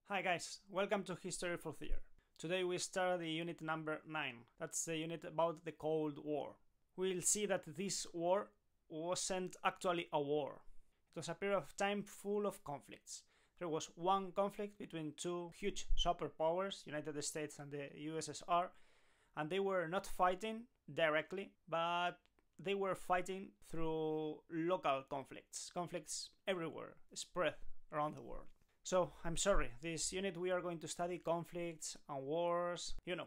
Hi guys, welcome to History for the Year. Today we start the unit number 9. That's the unit about the Cold War. We'll see that this war wasn't actually a war. It was a period of time full of conflicts. There was one conflict between two huge superpowers, United States and the USSR, and they were not fighting directly, but they were fighting through local conflicts everywhere, spread around the world. So, I'm sorry, this unit we are going to study conflicts and wars. You know,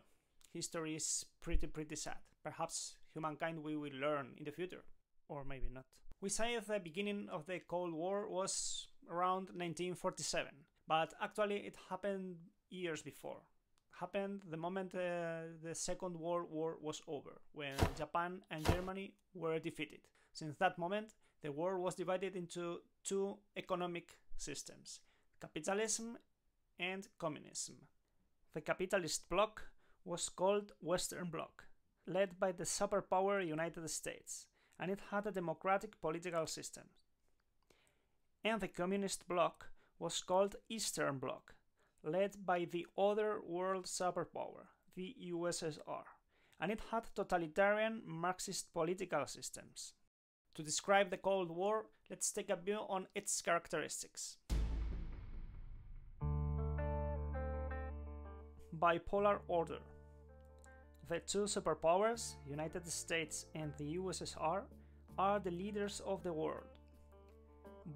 history is pretty sad. Perhaps humankind we will learn in the future, or maybe not. We say the beginning of the Cold War was around 1947, but actually it happened years before. Happened the moment the Second World War was over, when Japan and Germany were defeated. Since that moment, the world was divided into two economic systems: capitalism and communism. The capitalist bloc was called Western Bloc, led by the superpower United States, and it had a democratic political system. And the communist bloc was called Eastern Bloc, led by the other world superpower, the USSR, and it had totalitarian Marxist political systems. To describe the Cold War, let's take a view on its characteristics. Bipolar order. The two superpowers, United States and the USSR, are the leaders of the world,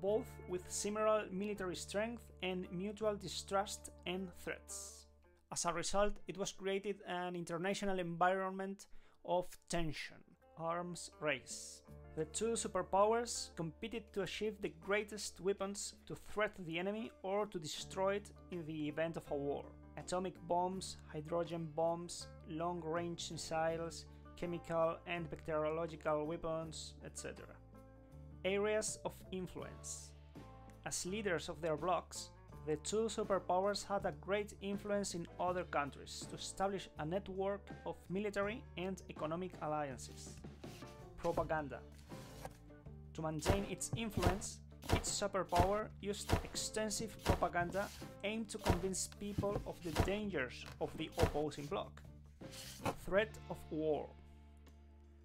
both with similar military strength and mutual distrust and threats. As a result, it was created an international environment of tension, arms race. The two superpowers competed to achieve the greatest weapons to threaten the enemy or to destroy it in the event of a war. Atomic bombs, hydrogen bombs, long-range missiles, chemical and bacteriological weapons, etc. Areas of influence. As leaders of their blocs, the two superpowers had a great influence in other countries to establish a network of military and economic alliances. Propaganda. To maintain its influence, each superpower used extensive propaganda aimed to convince people of the dangers of the opposing bloc. Threat of war.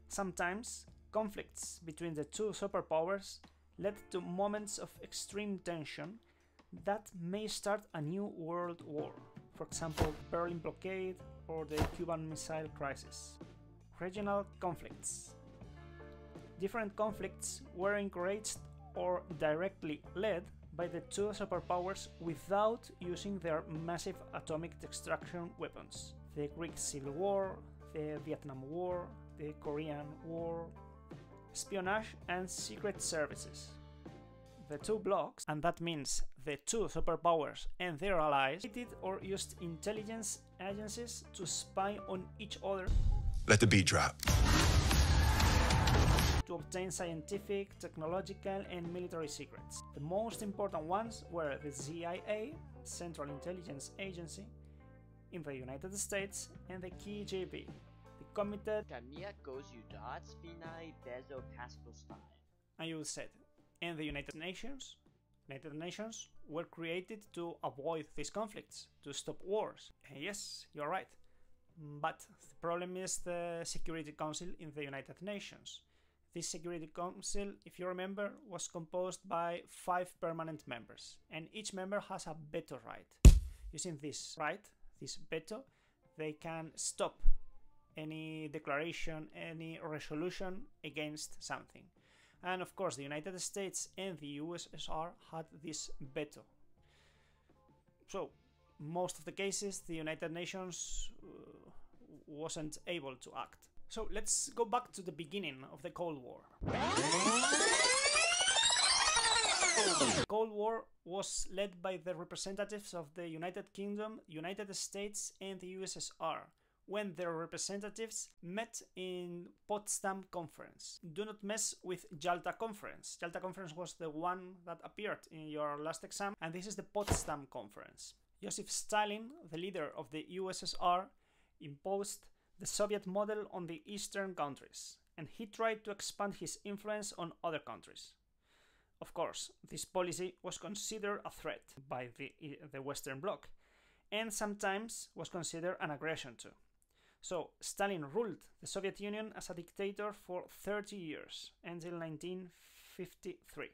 Sometimes, conflicts between the two superpowers led to moments of extreme tension that may start a new world war, for example, Berlin blockade or the Cuban Missile Crisis. Regional conflicts. Different conflicts were encouraged or directly led by the two superpowers without using their massive atomic destruction weapons. The Greek Civil War, the Vietnam War, the Korean War, espionage and secret services. The two blocs, and that means the two superpowers and their allies, created or used intelligence agencies to spy on each other. Let the beat drop. To obtain scientific, technological and military secrets. The most important ones were the CIA, Central Intelligence Agency, in the United States, and the KGB, the Committee. And you said, and the United Nations. United Nations were created to avoid these conflicts, to stop wars. And yes, you're right. But the problem is the Security Council in the United Nations. This Security Council, if you remember, was composed by 5 permanent members, and each member has a veto right. Using this right, this veto, they can stop any declaration, any resolution against something. And of course, the United States and the USSR had this veto. So, most of the cases, the United Nations wasn't able to act. So let's go back to the beginning of the Cold War. The Cold War was led by the representatives of the United Kingdom, United States and the USSR, when their representatives met in Potsdam Conference. Do not mess with Yalta Conference. Yalta Conference was the one that appeared in your last exam, and this is the Potsdam Conference. Joseph Stalin, the leader of the USSR, imposed the Soviet model on the eastern countries, and he tried to expand his influence on other countries. Of course, this policy was considered a threat by the Western Bloc, and sometimes was considered an aggression too. So Stalin ruled the Soviet Union as a dictator for 30 years, until 1953.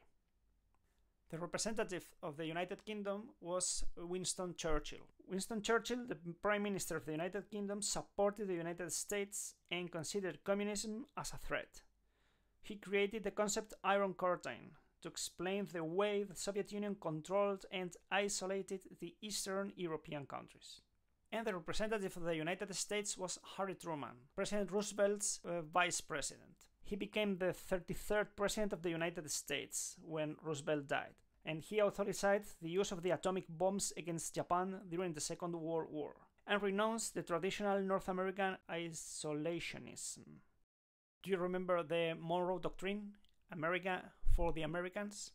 The representative of the United Kingdom was Winston Churchill. Winston Churchill, the Prime Minister of the United Kingdom, supported the United States and considered communism as a threat. He created the concept Iron Curtain to explain the way the Soviet Union controlled and isolated the Eastern European countries. And the representative of the United States was Harry Truman, President Roosevelt's vice president. He became the 33rd president of the United States when Roosevelt died, and he authorized the use of the atomic bombs against Japan during the Second World War, and renounced the traditional North American isolationism. Do you remember the Monroe Doctrine? America for the Americans?